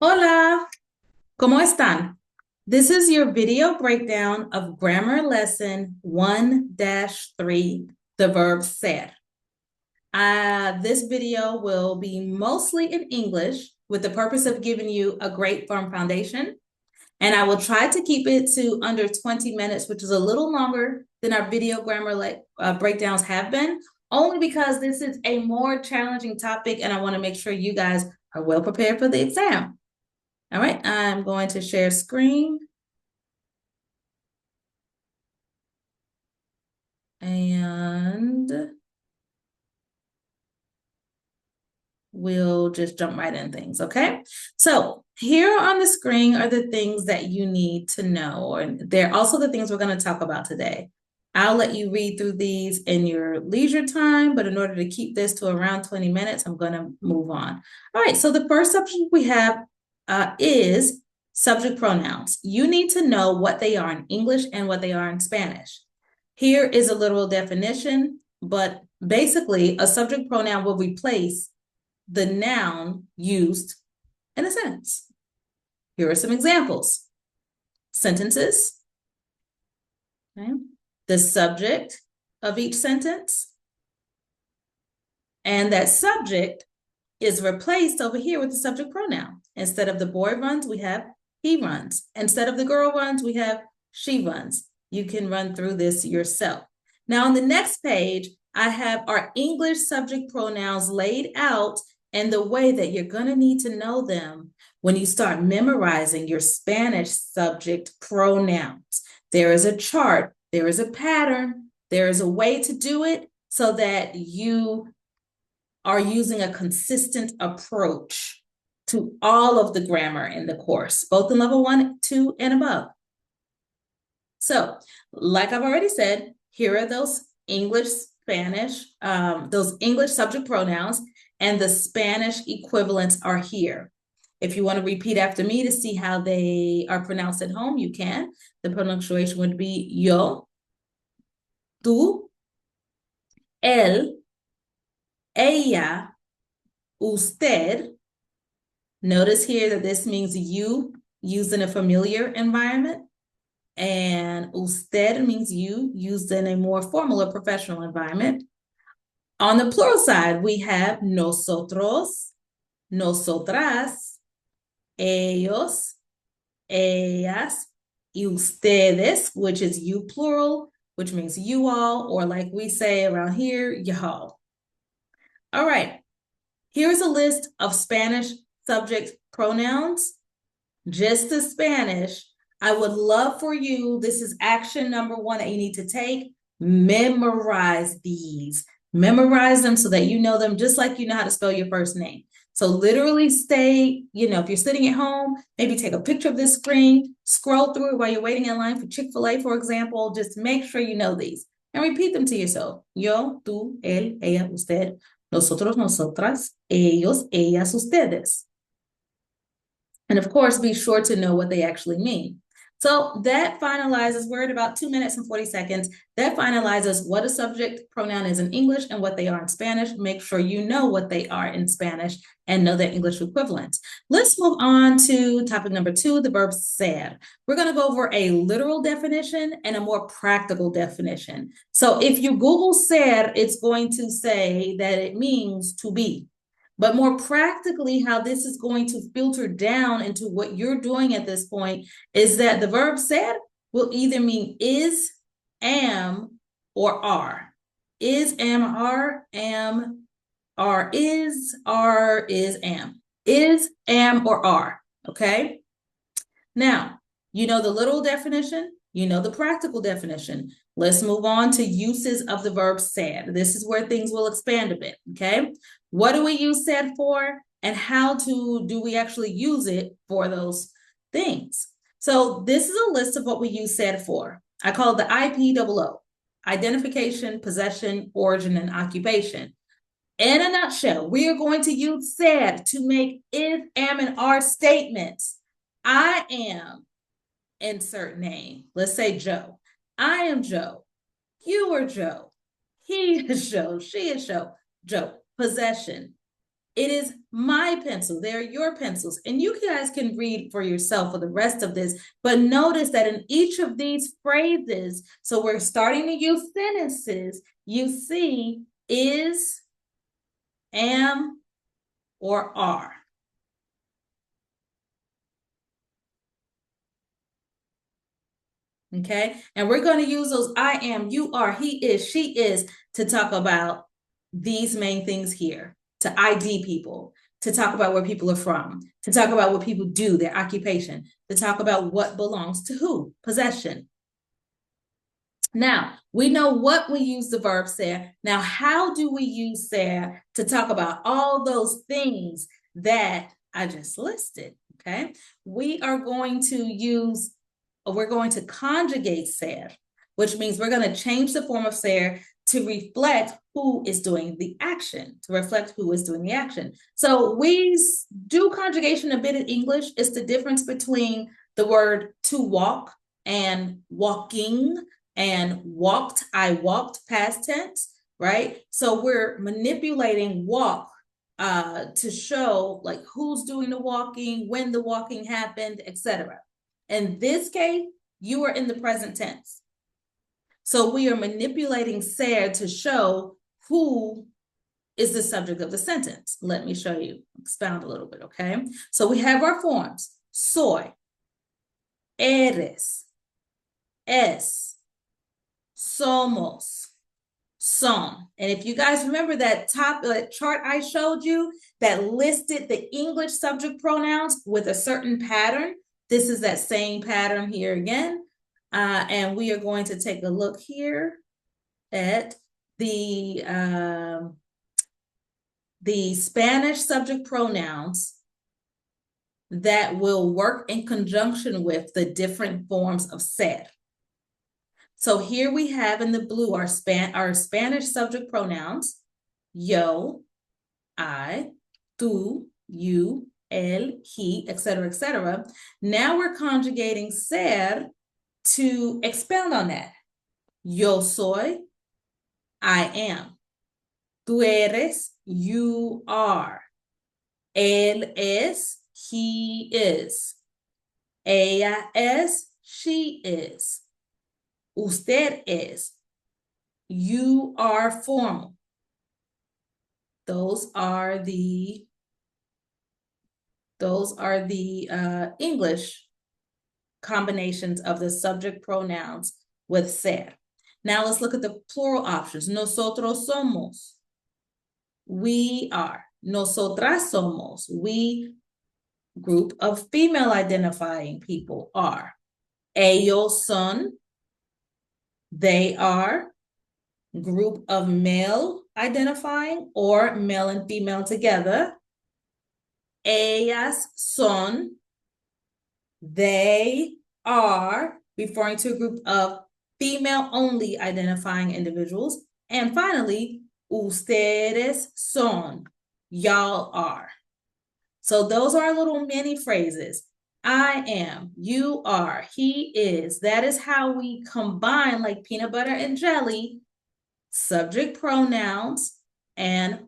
Hola, ¿cómo están? This is your video breakdown of grammar lesson 1-3, the verb ser. This video will be mostly in English with the purpose of giving you a great firm foundation. And I will try to keep it to under 20 minutes, which is a little longer than our video grammar breakdowns have been, only because this is a more challenging topic and I want to make sure you guys are well prepared for the exam. All right, I'm going to share screen. And we'll just jump right in things, okay? So here on the screen are the things that you need to know, and they're also the things we're going to talk about today. I'll let you read through these in your leisure time, but in order to keep this to around 20 minutes, I'm going to move on. All right, so the first subject we have is subject pronouns. You need to know what they are in English and what they are in Spanish. Here is a literal definition, but basically a subject pronoun will replace the noun used in a sentence. Here are some examples. Sentences, okay? The subject of each sentence, and that subject is replaced over here with the subject pronoun. Instead of the boy runs, we have he runs. Instead of the girl runs, we have she runs. You can run through this yourself. Now on the next page, I have our English subject pronouns laid out in the way that you're going to need to know them when you start memorizing your Spanish subject pronouns. There is a chart, there is a pattern, there is a way to do it so that you are using a consistent approach to all of the grammar in the course, both in level 1, 2, and above. So, like I've already said, here are those English, Spanish, those English subject pronouns, and the Spanish equivalents are here. If you want to repeat after me to see how they are pronounced at home, you can. The pronunciation would be yo, tú, él, ella, usted. Notice here that this means you used in a familiar environment, and usted means you used in a more formal or professional environment. On the plural side, we have nosotros, nosotras, ellos, ellas, y ustedes, which is you plural, which means you all, or like we say around here, y'all. All right, here's a list of Spanish subject pronouns, just the Spanish. I would love for you, this is action number 1 that you need to take, memorize these. Memorize them so that you know them just like you know how to spell your first name. So literally stay, if you're sitting at home, maybe take a picture of this screen, scroll through it while you're waiting in line for Chick-fil-A, for example. Just make sure you know these and repeat them to yourself. Yo, tú, él, ella, usted, nosotros, nosotras, ellos, ellas, ustedes. And of course, be sure to know what they actually mean. So that finalizes, we're at about 2 minutes and 40 seconds. That finalizes what a subject pronoun is in English and what they are in Spanish. Make sure you know what they are in Spanish and know their English equivalents. Let's move on to topic number 2, the verb ser. We're going to go over a literal definition and a more practical definition. So if you Google ser, it's going to say that it means to be. But more practically, how this is going to filter down into what you're doing at this point is that the verb ser will either mean is, am, or are. Is, am, are, is, am. Is, am, or are, okay? Now, you know the literal definition, you know the practical definition. Let's move on to uses of the verb ser. This is where things will expand a bit, okay? What do we use ser for, and how do we actually use it for those things? So this is a list of what we use ser for. I call it the IPOO, identification, possession, origin, and occupation. In a nutshell, we are going to use ser to make is, am, and are statements. I am, insert name. Let's say Joe. I am Joe. You are Joe. He is Joe. She is Joe. Joe. Possession. It is my pencil. They're your pencils. And you guys can read for yourself for the rest of this, but notice that in each of these phrases, so we're starting to use sentences, you see is, am, or are. Okay, and we're going to use those I am, you are, he is, she is to talk about these main things here, to ID people, to talk about where people are from, to talk about what people do, their occupation, to talk about what belongs to who, possession. Now, we know what we use the verb ser. Now, how do we use ser to talk about all those things that I just listed? Okay, we are going to use, we're going to conjugate ser, which means we're going to change the form of ser to reflect who is doing the action, to reflect who is doing the action. So we do conjugation a bit in English. It's the difference between the word to walk and walking and walked. I walked, past tense, right? So we're manipulating walk to show like who's doing the walking, when the walking happened, etc. In this case, you are in the present tense. So we are manipulating ser to show who is the subject of the sentence. Let me show you, expound a little bit, okay? So we have our forms, soy, eres, es, somos, son. And if you guys remember that top chart I showed you that listed the English subject pronouns with a certain pattern, this is that same pattern here again. And we are going to take a look here at the Spanish subject pronouns that will work in conjunction with the different forms of ser. So here we have in the blue our Spanish subject pronouns, yo, I, tú, you, él, he, etc., etc. Now we're conjugating ser to expound on that. Yo soy, I am. Tú eres, you are. Él es, he is. Ella es, she is. Usted es. You are formal. Those are the English combinations of the subject pronouns with ser. Now let's look at the plural options. Nosotros somos. We are. Nosotras somos. We, group of female identifying people, are. Ellos son. They are. Group of male identifying or male and female together. Ellas son. They are, referring to a group of female only identifying individuals. And finally, ustedes son. Y'all are. So those are little mini phrases. I am, you are, he is. That is how we combine, like peanut butter and jelly, subject pronouns and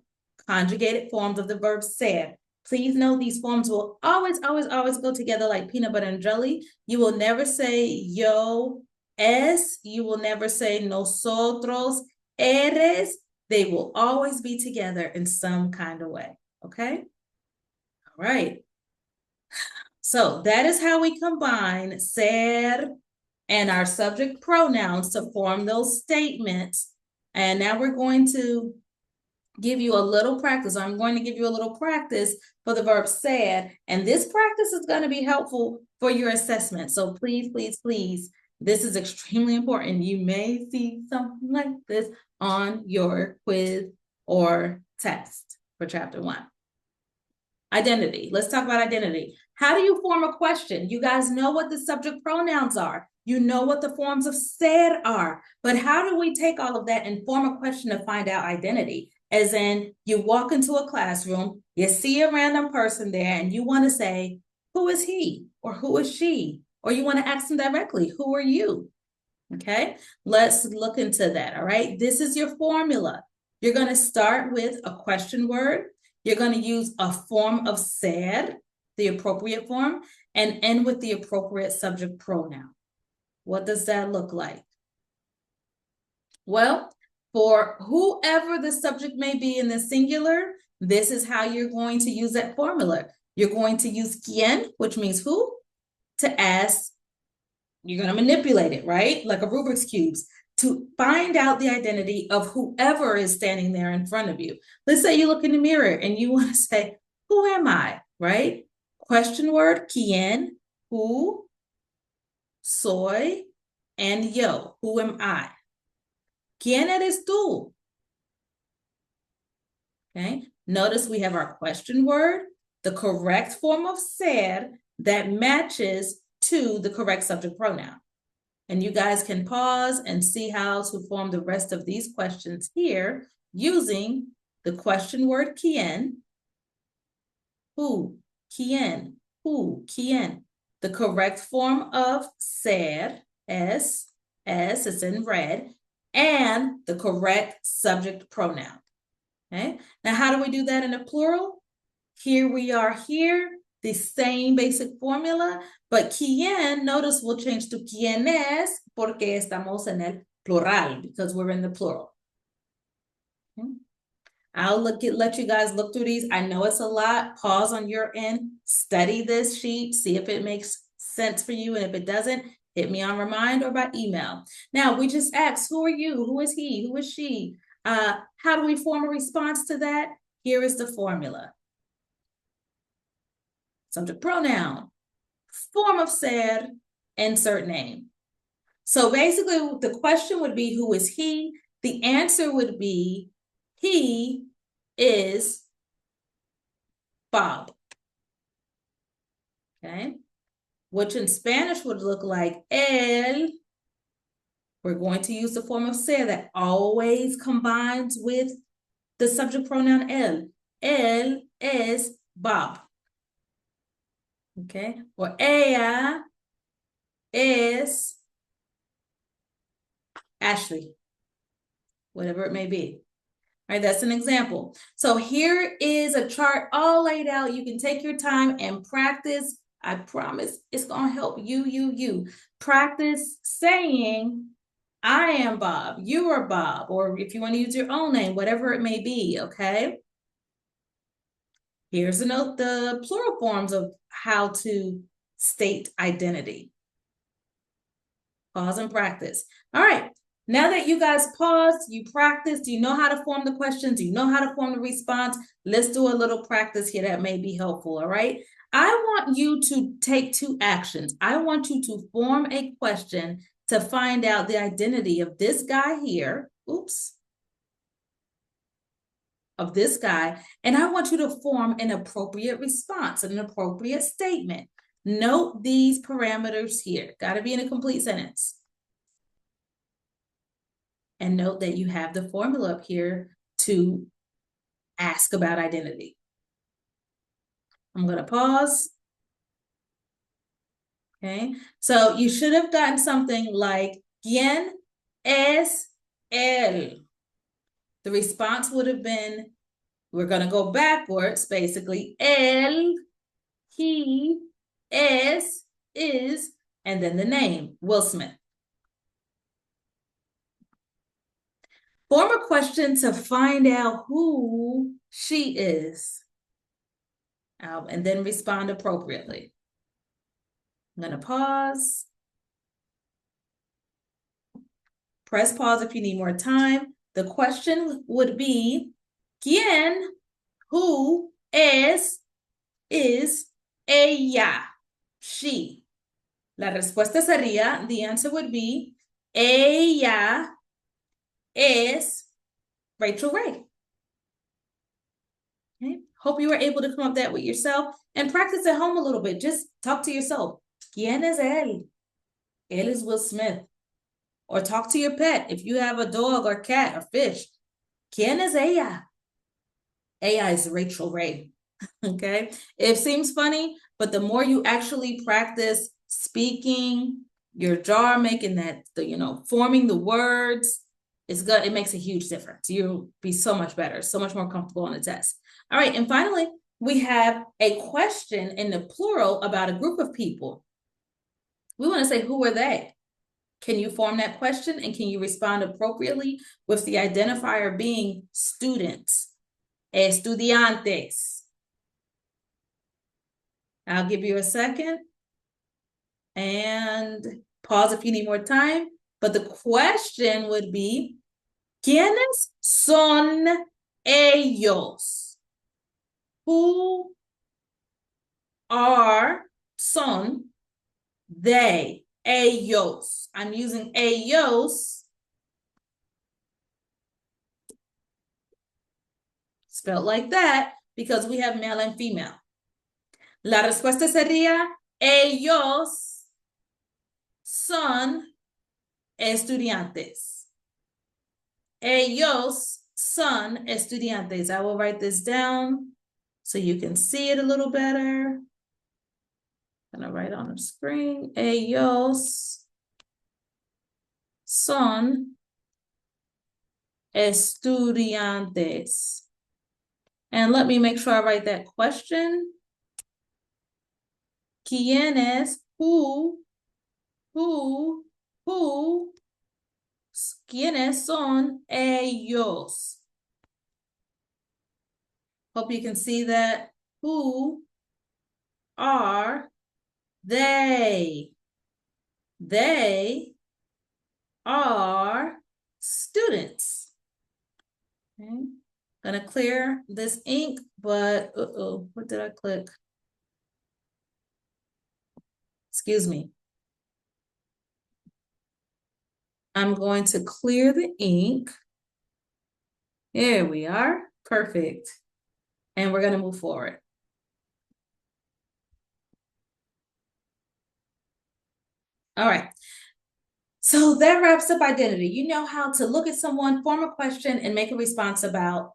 conjugated forms of the verb ser. Please know these forms will always, always, always go together like peanut butter and jelly. You will never say yo es. You will never say nosotros eres. They will always be together in some kind of way, okay? All right. So that is how we combine ser and our subject pronouns to form those statements. And now we're going to give you a little practice. I'm going to give you a little practice for the verb ser. And this practice is going to be helpful for your assessment. So please, please, please, this is extremely important. You may see something like this on your quiz or test for chapter 1. Identity. Let's talk about identity. How do you form a question? You guys know what the subject pronouns are. You know what the forms of ser are. But how do we take all of that and form a question to find out identity? As in, you walk into a classroom, you see a random person there, and you want to say, who is he? Or who is she? Or you want to ask them directly, who are you? Okay, let's look into that, all right? This is your formula. You're going to start with a question word. You're going to use a form of ser, the appropriate form, and end with the appropriate subject pronoun. What does that look like? Well, for whoever the subject may be in the singular, this is how you're going to use that formula. You're going to use quién, which means who, to ask. You're going to manipulate it, right? Like a Rubik's Cubes, to find out the identity of whoever is standing there in front of you. Let's say you look in the mirror and you want to say, who am I, right? Question word, quién, who, soy, and yo, who am I? ¿Quién eres tú? Okay, notice we have our question word, the correct form of ser that matches to the correct subject pronoun. And you guys can pause and see how to form the rest of these questions here using the question word quién, who, quién, who, quién. The correct form of ser, es, it's in red, and the correct subject pronoun. Okay, now how do we do that in a plural? Here we are here, the same basic formula, but quién, notice we'll change to quiénes porque estamos en el plural, because we're in the plural. Okay. I'll let you guys look through these. I know it's a lot. Pause on your end, study this sheet, see if it makes sense for you, and if it doesn't, hit me on Remind or by email. Now, we just asked, who are you? Who is he? Who is she? How do we form a response to that? Here is the formula. Subject pronoun, form of ser, insert name. So basically the question would be, who is he? The answer would be, he is Bob. Okay, which in Spanish would look like él. We're going to use the form of ser that always combines with the subject pronoun él. Él es Bob. Okay, or ella es Ashley, whatever it may be. All right, that's an example. So here is a chart all laid out. You can take your time and practice. I promise it's going to help you. Practice saying, I am Bob, you are Bob, or if you want to use your own name, whatever it may be, okay? Here's the plural forms of how to state identity. Pause and practice. All right, now that you guys paused, you practiced, you know how to form the questions, you know how to form the response, let's do a little practice here that may be helpful, all right? I want you to take two actions. I want you to form a question to find out the identity of this guy here. Oops. Of this guy, and I want you to form an appropriate response, an appropriate statement. Note these parameters here. Got to be in a complete sentence. And note that you have the formula up here to ask about identity. I'm going to pause. Okay, so you should have gotten something like, ¿Quién es él? The response would have been, we're going to go backwards, basically, él, he, es, is, and then the name, Will Smith. Form a question to find out who she is, and then respond appropriately. I'm going to pause. Press pause if you need more time. The question would be, ¿Quién, who, es, is, ella, she? La respuesta sería, the answer would be, ella es Rachel Ray. Okay. Hope you were able to come up with that with yourself and practice at home a little bit. Just talk to yourself. ¿Quién es él? Él is Will Smith. Or talk to your pet. If you have a dog or cat or fish, ¿Quién es ella? Ella is Rachel Ray. Okay. It seems funny, but the more you actually practice speaking, your jar making that, forming the words, it's good. It makes a huge difference. You'll be so much better, so much more comfortable on the test. All right, and finally, we have a question in the plural about a group of people. We want to say, who are they? Can you form that question and can you respond appropriately with the identifier being students, estudiantes? I'll give you a second and pause if you need more time. But the question would be, ¿quiénes son ellos? Who are, son, they, ellos. I'm using ellos, spelled like that, because we have male and female. La respuesta sería, ellos son estudiantes. Ellos son estudiantes. I will write this down so you can see it a little better. I'm going to write on the screen. Ellos son estudiantes. And let me make sure I write that question. ¿Quiénes? Who? ¿Quiénes son ellos? Hope you can see that. Who are they? They are students. Okay. Gonna clear this ink, but what did I click? Excuse me. I'm going to clear the ink. There we are. Perfect. And we're going to move forward. All right. So that wraps up identity. You know how to look at someone, form a question, and make a response about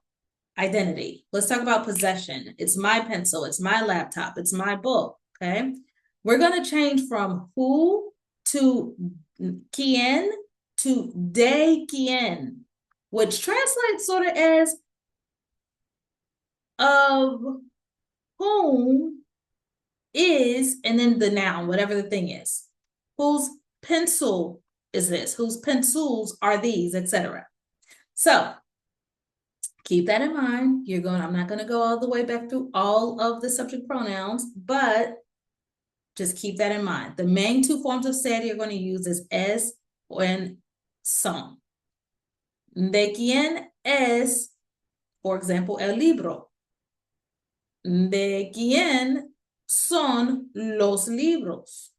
identity. Let's talk about possession. It's my pencil. It's my laptop. It's my book. Okay. We're going to change from who to quién to de quién, which translates sort of as of whom is, and then the noun, whatever the thing is. Whose pencil is this? Whose pencils are these, etc. So keep that in mind. I'm not going to go all the way back through all of the subject pronouns, but just keep that in mind. The main two forms of ser you're going to use is es and son. ¿De quién es, for example, el libro? ¿De quién son los libros?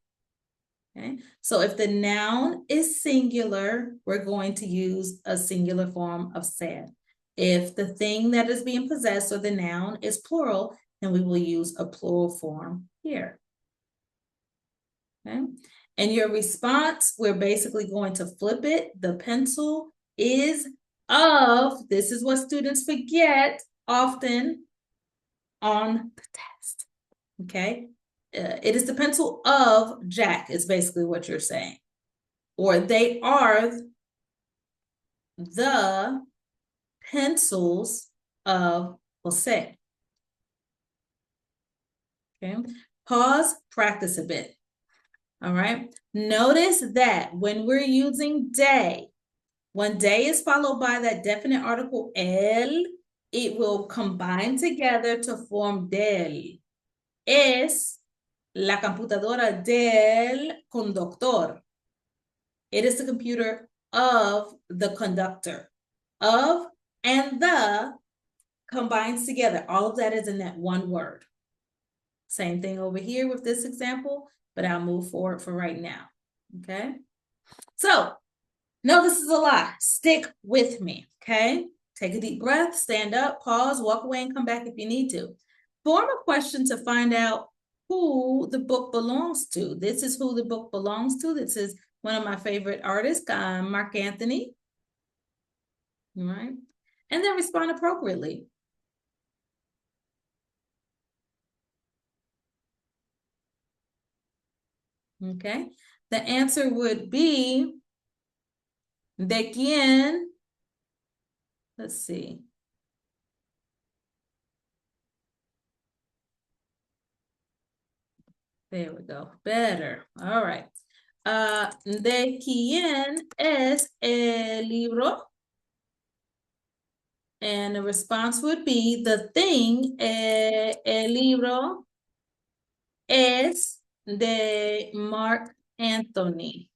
Okay. So if the noun is singular, we're going to use a singular form of ser. If the thing that is being possessed or the noun is plural, then we will use a plural form here. Okay. And your response, we're basically going to flip it. The pencil is of, this is what students forget often on the test. Okay. It is the pencil of Jack, is basically what you're saying. Or they are the pencils of Jose. Okay. Pause, practice a bit. All right. Notice that when we're using de, when de is followed by that definite article el, it will combine together to form del. Es la computadora del conductor. It is the computer of the conductor. Of and the combines together. All of that is in that one word. Same thing over here with this example, but I'll move forward for right now. Okay. So, no, this is a lot. Stick with me. Okay. Take a deep breath, stand up, pause, walk away, and come back if you need to. Form a question to find out who the book belongs to. This is who the book belongs to. This is one of my favorite artists, Mark Anthony. All right. And then respond appropriately. Okay. The answer would be de quién. Let's see. There we go. Better. All right. ¿De quién es el libro? And the response would be the thing, el libro es de Mark Anthony.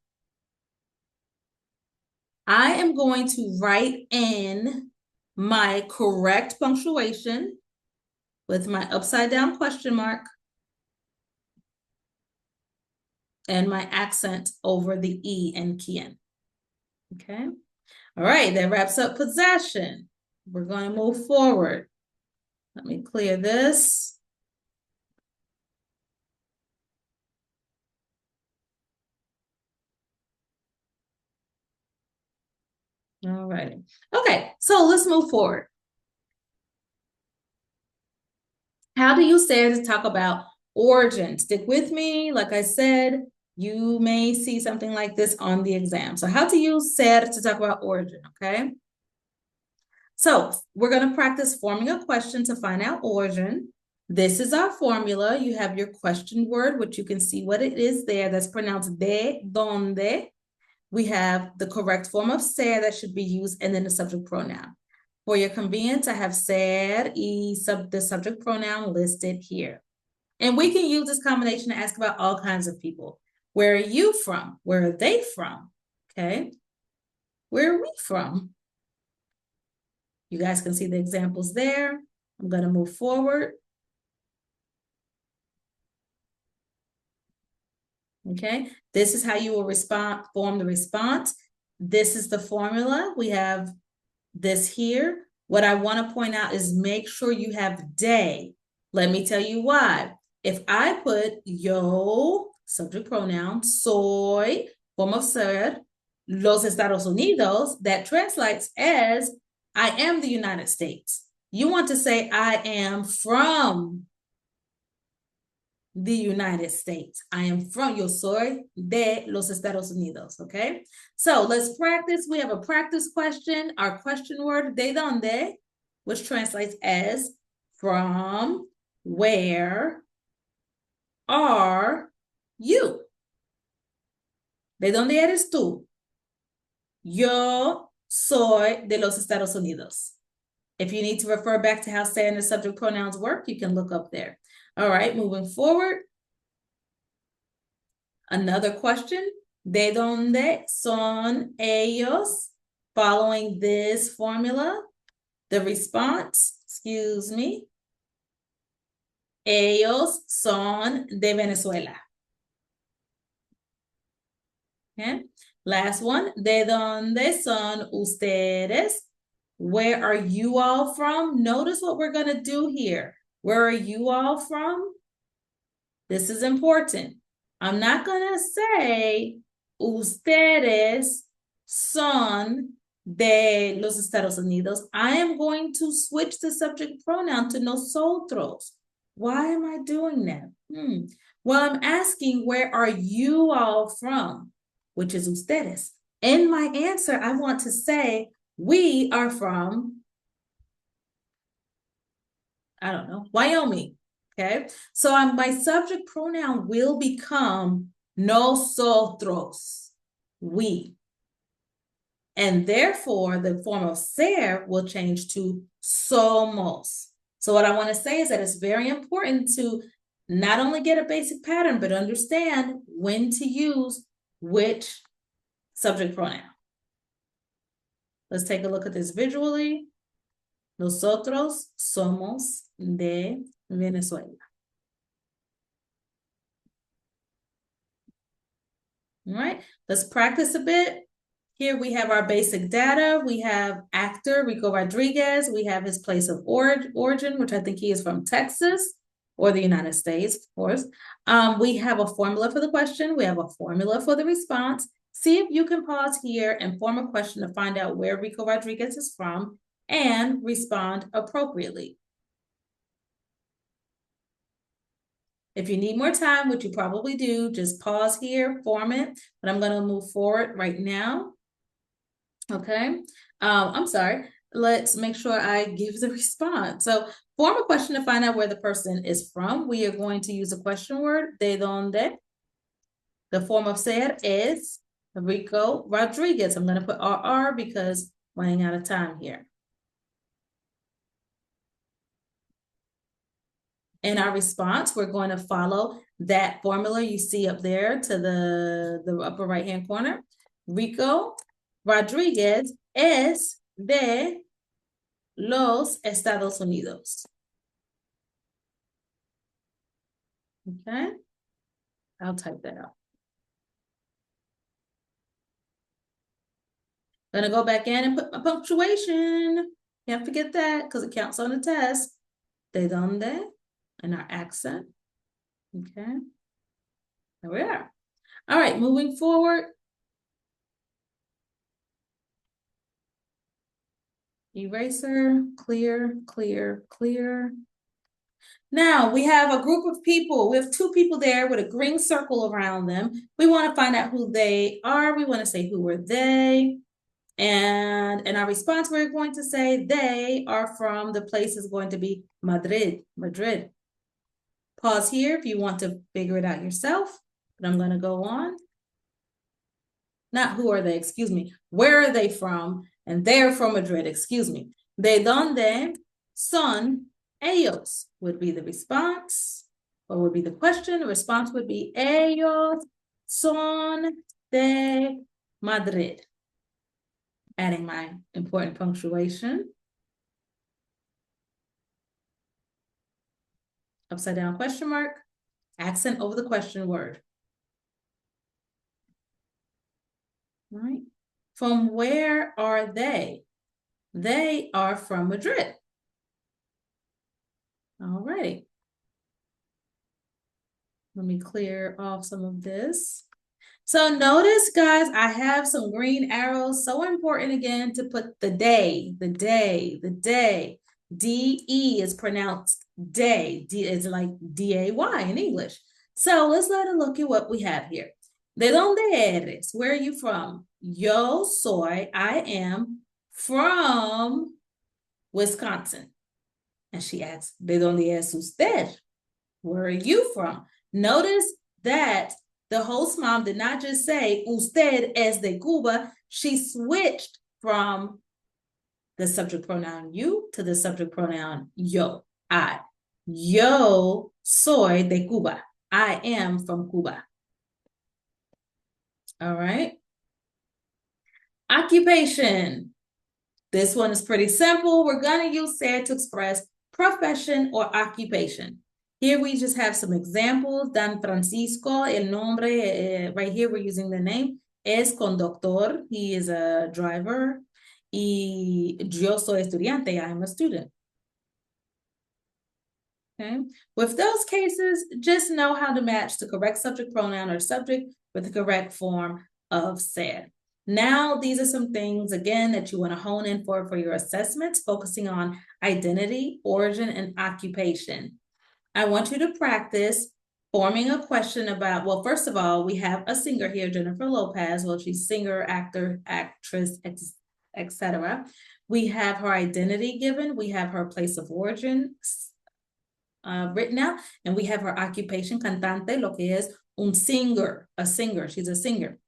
I am going to write in my correct punctuation with my upside down question mark and my accent over the E in quien. Okay. All right, that wraps up possession. We're going to move forward. Let me clear this. All right. Okay, so let's move forward. How do you say to talk about origin? Stick with me. Like I said, you may see something like this on the exam. So how to use ser to talk about origin, okay? So we're going to practice forming a question to find out origin. This is our formula. You have your question word, which you can see what it is there. That's pronounced de donde. We have the correct form of ser that should be used, and then the subject pronoun. For your convenience, I have ser y the subject pronoun listed here. And we can use this combination to ask about all kinds of people. Where are you from? Where are they from? Okay. Where are we from? You guys can see the examples there. I'm going to move forward. Okay. This is how you will form the response. This is the formula. We have this here. What I want to point out is make sure you have de. Let me tell you why. If I put yo, subject pronoun, soy, form of ser, los Estados Unidos, that translates as I am the United States. You want to say I am from the United States. I am from, yo soy de los Estados Unidos, okay? So let's practice. We have a practice question. Our question word, de donde, which translates as from, where are you? ¿De dónde eres tú? Yo soy de los Estados Unidos. If you need to refer back to how say and the subject pronouns work, you can look up there. All right, moving forward. Another question. ¿De dónde son ellos? Following this formula, the response, excuse me, ellos son de Venezuela. Okay. Last one. ¿De dónde son ustedes? Where are you all from? Notice what we're going to do here. Where are you all from? This is important. I'm not going to say ustedes son de los Estados Unidos. I am going to switch the subject pronoun to nosotros. Why am I doing that? Well, I'm asking, where are you all from? Which is ustedes. In my answer, I want to say, we are from, I don't know, Wyoming. Okay, so my subject pronoun will become nosotros, we. And therefore, the form of ser will change to somos. So what I want to say is that it's very important to not only get a basic pattern, but understand when to use which subject pronoun. Let's take a look at this visually. Nosotros somos de Venezuela. All right, let's practice a bit. Here we have our basic data. We have actor Rico Rodriguez. We have his place of origin, which I think he is from Texas or the United States, of course. We have a formula for the question. We have a formula for the response. See if you can pause here and form a question to find out where Rico Rodriguez is from and respond appropriately. If you need more time, which you probably do, just pause here, form it, but I'm going to move forward right now. Okay, I'm sorry. Let's make sure I give the response. So Form a question to find out where the person is from. We are going to use a question word, de donde. The form of ser is Rico Rodriguez. I'm going to put RR because running out of time here. In our response, we're going to follow that formula you see up there to the upper right-hand corner. Rico Rodriguez es de los Estados Unidos. Okay, I'll type that out. Gonna go back in and put my punctuation. Can't forget that because it counts on the test. De donde, and our accent. Okay, there we are. All right, moving forward. Eraser, clear, clear, clear. Now we have a group of people. We have two people there with a green circle around them. We want to find out who they are. We want to say, who are they? And in our response, we're going to say they are from, the place is going to be Madrid. Pause here if you want to figure it out yourself, but I'm going to go on. Not who are they, excuse me. Where are they from? And they're from Madrid, excuse me. ¿De dónde son ellos? Would be the response, or would be the question. The response would be ellos son de Madrid. Adding my important punctuation. Upside down question mark, accent over the question word. All right. From where are they? They are from Madrid. All right. Let me clear off some of this. So notice, guys, I have some green arrows. So important again to put the day, the day, the day. D-E is pronounced day. D is like D-A-Y in English. So let's let a look at what we have here. ¿De dónde eres? Where are you from? Yo soy, I am from Wisconsin. And she asks, ¿de dónde es usted? Where are you from? Notice that the host mom did not just say, usted es de Cuba. She switched from the subject pronoun you to the subject pronoun yo, I. Yo soy de Cuba. I am from Cuba. All right. Occupation. This one is pretty simple. We're going to use ser to express profession or occupation. Here we just have some examples. Dan Francisco, el nombre, right here we're using the name, es conductor. He is a driver. Y yo soy estudiante. I'm a student. Okay. With those cases, just know how to match the correct subject pronoun or subject with the correct form of ser. Now, these are some things, again, that you want to hone in for your assessments, focusing on identity, origin, and occupation. I want you to practice forming a question about, well, first of all, we have a singer here, Jennifer Lopez. Well, she's singer, actor, actress, etc. We have her identity given. We have her place of origin written out. And we have her occupation, cantante, lo que es un singer, a singer. She's a singer.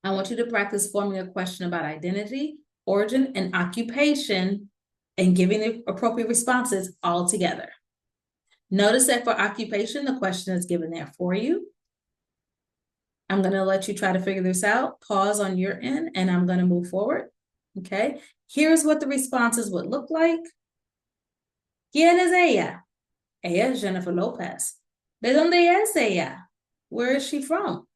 I want you to practice forming a question about identity, origin, and occupation, and giving the appropriate responses all together. Notice that for occupation, the question is given there for you. I'm going to let you try to figure this out. Pause on your end, and I'm going to move forward. Okay. Here's what the responses would look like. ¿Quién es ella? Ella es Jennifer Lopez. ¿De dónde es ella? Where is she from?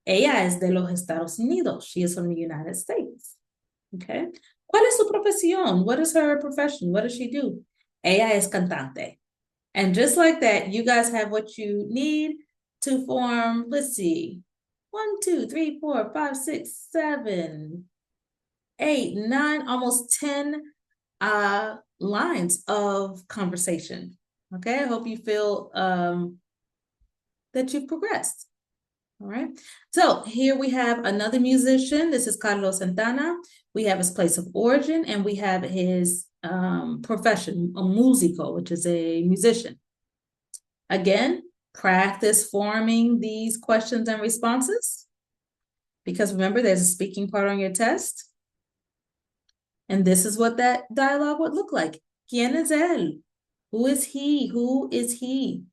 Ella es de los Estados Unidos. She is from the United States. Okay. ¿Cuál es su profesión? What is her profession? What does she do? Ella es cantante. And just like that, you guys have what you need to form, let's see, 1, 2, 3, 4, 5, 6, 7, 8, 9, almost 10 lines of conversation. Okay, I hope you feel that you've progressed. All right, so here we have another musician. This is Carlos Santana. We have his place of origin, and we have his profession, a musico, which is a musician. Again, practice forming these questions and responses, because remember, there's a speaking part on your test. And this is what that dialogue would look like. ¿Quién es él? Who is he? Who is he?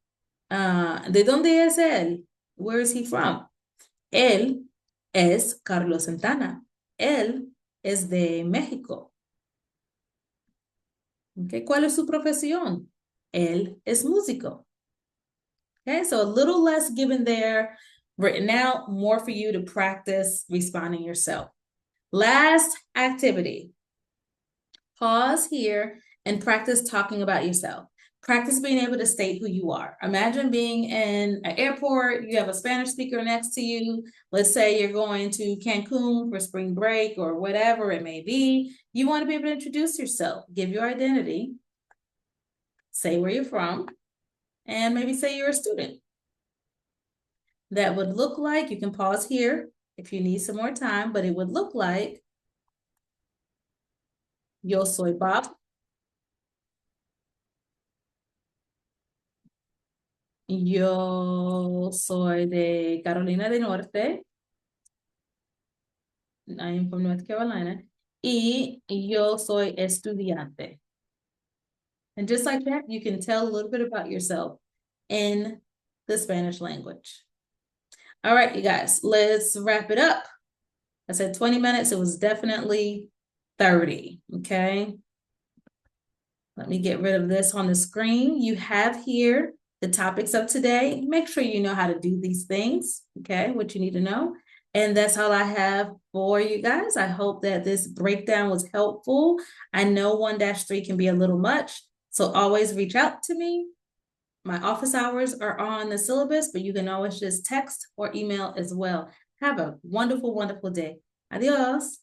¿De dónde es él? Where is he from? Él es Carlos Santana. Él es de México. Okay. ¿Cuál es su profesión? Él es músico. Okay, so a little less given there, written out, more for you to practice responding yourself. Last activity. Pause here and practice talking about yourself. Practice being able to state who you are. Imagine being in an airport, you have a Spanish speaker next to you. Let's say you're going to Cancun for spring break or whatever it may be. You want to be able to introduce yourself, give your identity, say where you're from, and maybe say you're a student. That would look like, you can pause here if you need some more time, but it would look like, yo soy Bob. Yo soy de Carolina del Norte. I am from North Carolina. Y yo soy estudiante. And just like that, you can tell a little bit about yourself in the Spanish language. All right, you guys, let's wrap it up. I said 20 minutes. It was definitely 30, okay? Let me get rid of this on the screen. You have here the topics of today. Make sure you know how to do these things, okay? What you need to know. And that's all I have for you guys. I hope that this breakdown was helpful. I know 1-3 can be a little much, so always reach out to me. My office hours are on the syllabus, but you can always just text or email as well. Have a wonderful, wonderful day. Adios.